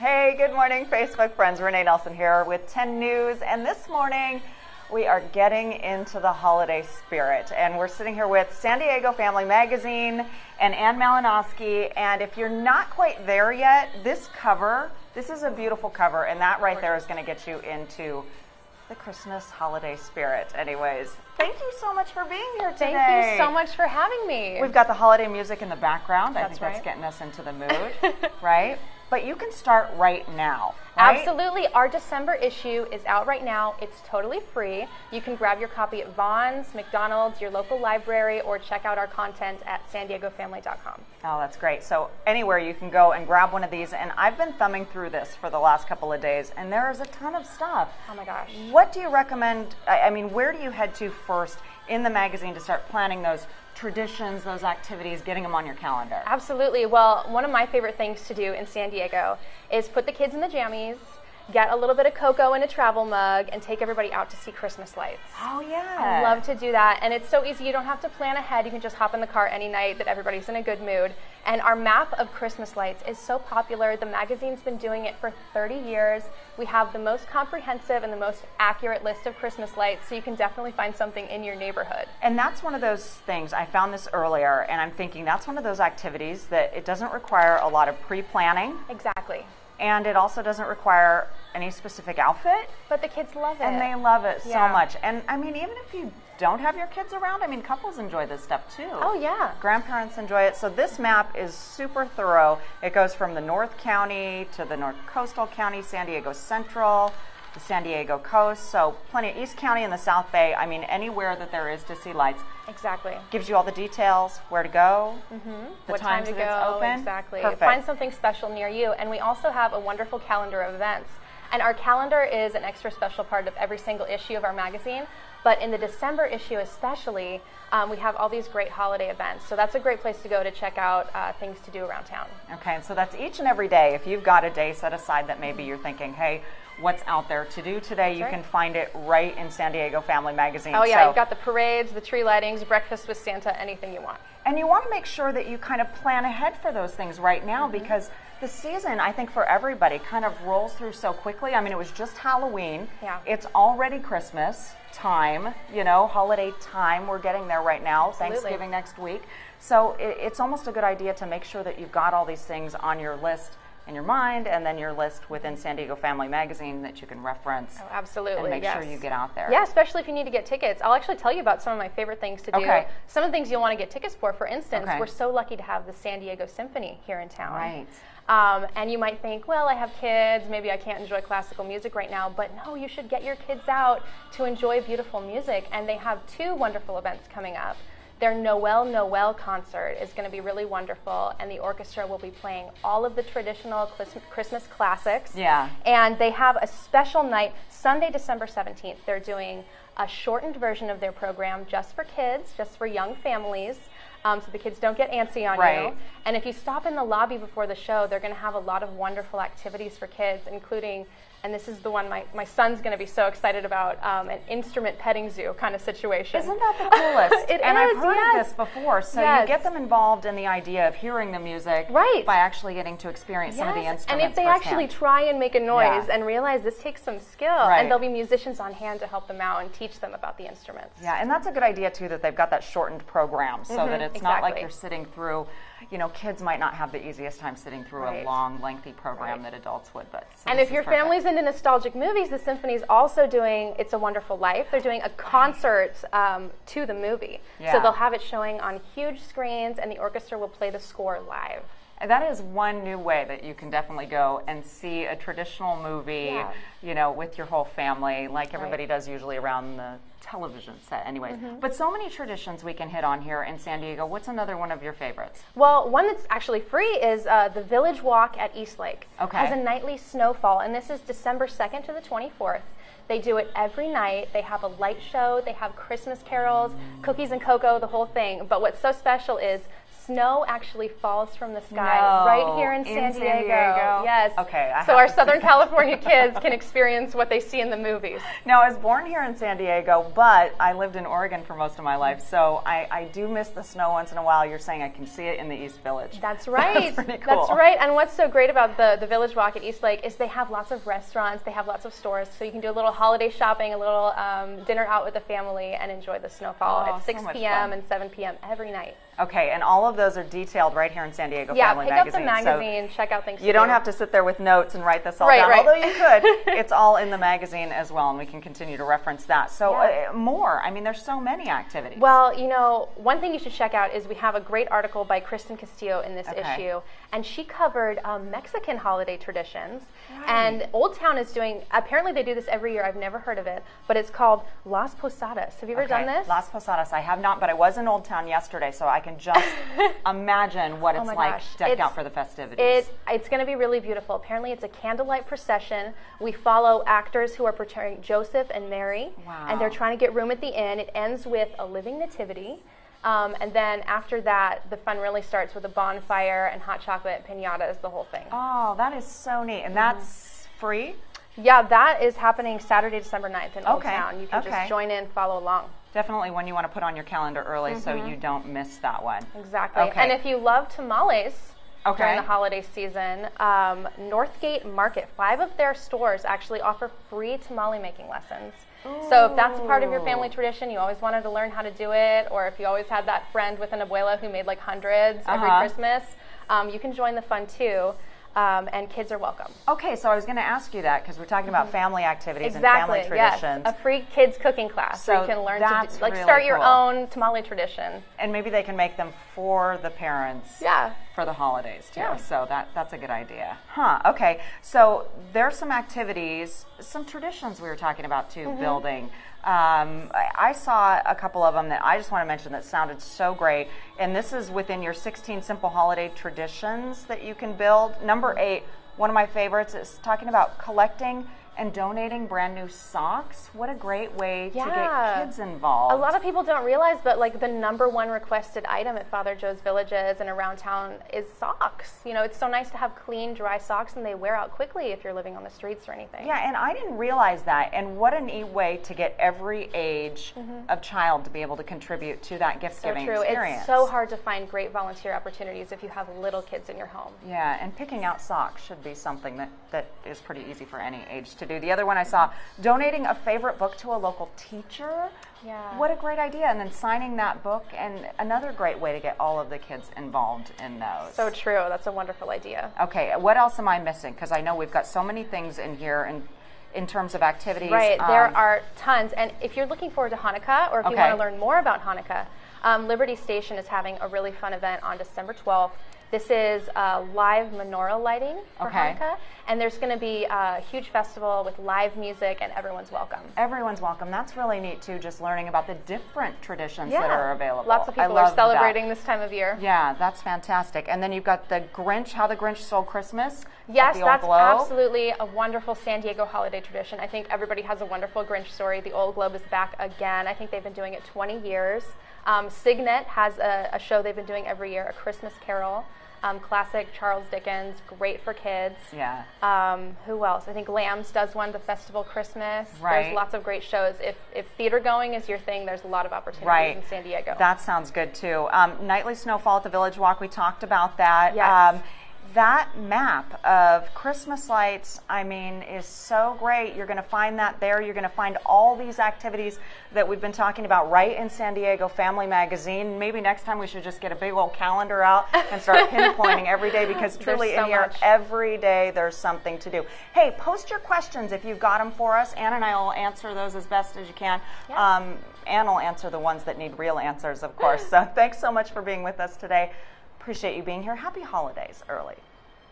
Hey, good morning, Facebook friends. Renee Nelson here with 10 News, and this morning we are getting into the holiday spirit, and we're sitting here with San Diego Family Magazine and Ann Malinowski, and if you're not quite there yet, this is a beautiful cover, and that right there is going to get you into the Christmas holiday spirit. Anyways, thank you so much for being here today. Thank you so much for having me. We've got the holiday music in the background. I think right. that's getting us into the mood, right? But you can start right now, right? Absolutely. Our December issue is out right now. It's totally free. You can grab your copy at Vons, McDonald's, your local library, or check out our content at sandiegofamily.com. Oh, that's great. So anywhere you can go and grab one of these. And I've been thumbing through this for the last couple of days, and there is a ton of stuff. Oh my gosh. What do you recommend? I mean, where do you head to first in the magazine to start planning those traditions, those activities, getting them on your calendar? Absolutely. Well, one of my favorite things to do in San Diego is put the kids in the jammies, get a little bit of cocoa in a travel mug, and take everybody out to see Christmas lights. Oh, yeah. I love to do that, and it's so easy. You don't have to plan ahead. You can just hop in the car any night that everybody's in a good mood. And our map of Christmas lights is so popular. The magazine's been doing it for 30 years. We have the most comprehensive and the most accurate list of Christmas lights, so you can definitely find something in your neighborhood. And that's one of those things, I found this earlier, and I'm thinking that's one of those activities that it doesn't require a lot of pre-planning. Exactly. And it also doesn't require any specific outfit. But the kids love it. And they love it so Yeah. much. And I mean, even if you don't have your kids around, I mean, couples enjoy this stuff too. Oh, yeah. Grandparents enjoy it. So this map is super thorough. It goes from the North County to the North Coastal County, San Diego Central, the San Diego coast. So plenty of East County and the South Bay. I mean, anywhere that there is to see lights. Exactly. Gives you all the details, where to go, the What time times to that go. it's open. Exactly. Perfect. Find something special near you. And we also have a wonderful calendar of events. And our calendar is an extra special part of every single issue of our magazine. But in the December issue especially, we have all these great holiday events. So that's a great place to go to check out things to do around town. Okay, so that's each and every day. If you've got a day set aside that maybe you're thinking, hey, what's out there to do today, you right. can find it right in San Diego Family Magazine. Oh yeah, So, you've got the parades, the tree lightings, breakfast with Santa, anything you want. and you want to make sure that you kind of plan ahead for those things right now because the season, I think for everybody, kind of rolls through so quickly. I mean, it was just Halloween. Yeah. It's already Christmas time, you know, holiday time. We're getting there right now. Absolutely. Thanksgiving next week. So it's almost a good idea to make sure that you've got all these things on your list in your mind, and then your list within San Diego Family Magazine that you can reference. Oh, absolutely. And make yes. sure you get out there. Yeah, especially if you need to get tickets. I'll actually tell you about some of my favorite things to do. Okay. Some of the things you'll want to get tickets for. For instance, Okay. we're so lucky to have the San Diego Symphony here in town. Right. And you might think, well, I have kids, maybe I can't enjoy classical music right now, but no, you should get your kids out to enjoy beautiful music. And they have two wonderful events coming up. Their Noel concert is going to be really wonderful, and the orchestra will be playing all of the traditional Christmas classics. Yeah. And they have a special night, Sunday, December 17th. They're doing a shortened version of their program just for kids, just for young families, so the kids don't get antsy on Right. you. And if you stop in the lobby before the show, they're going to have a lot of wonderful activities for kids, including, and this is the one my son's going to be so excited about, an instrument petting zoo kind of situation. Isn't that the coolest? It and is, I've heard yes. of this before. So Yes. you get them involved in the idea of hearing the music Right. by actually getting to experience some of the instruments And if they firsthand. actually try and make a noise Yeah. and realize this takes some skill, Right. and there'll be musicians on hand to help them out and teach them about the instruments. Yeah, and that's a good idea too, that they've got that shortened program so that it's not like exactly. you're sitting through, you know, kids might not have the easiest time sitting through Right. a long, lengthy program Right. that adults would. But so And this if is your perfect. family's into nostalgic movies, the Symphony's also doing It's a Wonderful Life. They're doing a concert to the movie. Yeah. So they'll have it showing on huge screens, and the orchestra will play the score live. And that is one new way that you can definitely go and see a traditional movie, Yeah. you know, with your whole family, like everybody Right. does usually around the television set anyways. But so many traditions we can hit on here in San Diego. What's another one of your favorites? Well, one that's actually free is the Village Walk at East Lake. Okay. Has a nightly snowfall, and this is December 2nd to the 24th. They do it every night. They have a light show. They have Christmas carols, cookies and cocoa, the whole thing. But what's so special is snow actually falls from the sky No, right here in San Diego. Yes. Okay. So our Southern California kids can experience what they see in the movies. Now, I was born here in San Diego, but I lived in Oregon for most of my life, so I do miss the snow once in a while. You're saying I can see it in the East Village. That's right. That's pretty cool. That's right. And what's so great about the Village Walk at East Lake is they have lots of restaurants, they have lots of stores, so you can do a little holiday shopping, a little dinner out with the family, and enjoy the snowfall at 6 p.m. and 7 p.m. every night. Okay, and all of those are detailed right here in San Diego Family pick Magazine. up the magazine, check out things. You don't have to sit there with notes and write this all down, right. although you could. It's all in the magazine as well, and we can continue to reference that. So more. I mean, there's so many activities. Well, you know, one thing you should check out is we have a great article by Kristen Castillo in this issue, and she covered Mexican holiday traditions. Right. And Old Town is doing, apparently they do this every year, I've never heard of it, but it's called Las Posadas. Have you ever done this? Las Posadas, I have not, but I was in Old Town yesterday, so I can just imagine what it's like decked out for the festivities. It's going to be really beautiful. Apparently it's a candlelight procession. We follow actors who are portraying Joseph and Mary, and they're trying to get room at the inn. It ends with a living nativity. And then after that, the fun really starts with a bonfire and hot chocolate, piñatas, the whole thing. Oh, that is so neat. And that's free? Yeah, that is happening Saturday, December 9th in Old Town. You can just join in, follow along. Definitely one you want to put on your calendar early so you don't miss that one. Exactly. Okay. And if you love tamales during the holiday season, Northgate Market, 5 of their stores actually offer free tamale making lessons. Ooh. So if that's a part of your family tradition, you always wanted to learn how to do it, or if you always had that friend with an abuela who made like hundreds every Christmas, you can join the fun too. And kids are welcome. Okay, so I was going to ask you that because we're talking about family activities and family traditions. Yes, a free kids cooking class so you can learn to really start your own tamale tradition. And maybe they can make them for the parents for the holidays too. Yeah. So that's a good idea. Okay, so there's some activities, some traditions we were talking about too, building. I saw a couple of them that I just want to mention that sounded so great, and this is within your 16 simple holiday traditions that you can build. Number 8, one of my favorites, is talking about collecting and donating brand new socks. What a great way to get kids involved. A lot of people don't realize, but like the #1 requested item at Father Joe's Villages and around town is socks. You know, it's so nice to have clean, dry socks, and they wear out quickly if you're living on the streets or anything. Yeah, and I didn't realize that, and what a neat way to get every age of child to be able to contribute to that gift-giving experience. It's so hard to find great volunteer opportunities if you have little kids in your home. Yeah, and picking out socks should be something that is pretty easy for any age to do. The other one I saw, donating a favorite book to a local teacher. Yeah. What a great idea. And then signing that book, and another great way to get all of the kids involved in those. So true. That's a wonderful idea. Okay, what else am I missing? Because I know we've got so many things in here in terms of activities. Right, there are tons. And if you're looking forward to Hanukkah, or if you want to learn more about Hanukkah, Liberty Station is having a really fun event on December 12th. This is live menorah lighting for Hanukkah, and there's going to be a huge festival with live music, and everyone's welcome. Everyone's welcome. That's really neat, too, just learning about the different traditions that are available. Lots of people are celebrating this time of year. Yeah, that's fantastic. And then you've got the Grinch, How the Grinch Stole Christmas. Yes, that's absolutely a wonderful San Diego holiday tradition. I think everybody has a wonderful Grinch story. The Old Globe is back again. I think they've been doing it 20 years. Signet has a show they've been doing every year, A Christmas Carol. Classic Charles Dickens, great for kids. Yeah. Who else? I think Lambs does one, the Festival Christmas. Right. There's lots of great shows. If theater going is your thing, there's a lot of opportunities in San Diego. That sounds good too. Nightly snowfall at the Village Walk, we talked about that. Yes. That map of Christmas lights, I mean, is so great. You're going to find that there. You're going to find all these activities that we've been talking about right in San Diego Family Magazine. Maybe next time we should just get a big old calendar out and start pinpointing every day, because truly in here, every day there's something to do. Hey, post your questions if you've got them for us. Ann and I will answer those as best as you can. Yeah. Ann will answer the ones that need real answers, of course. So thanks so much for being with us today. Appreciate you being here. Happy holidays early.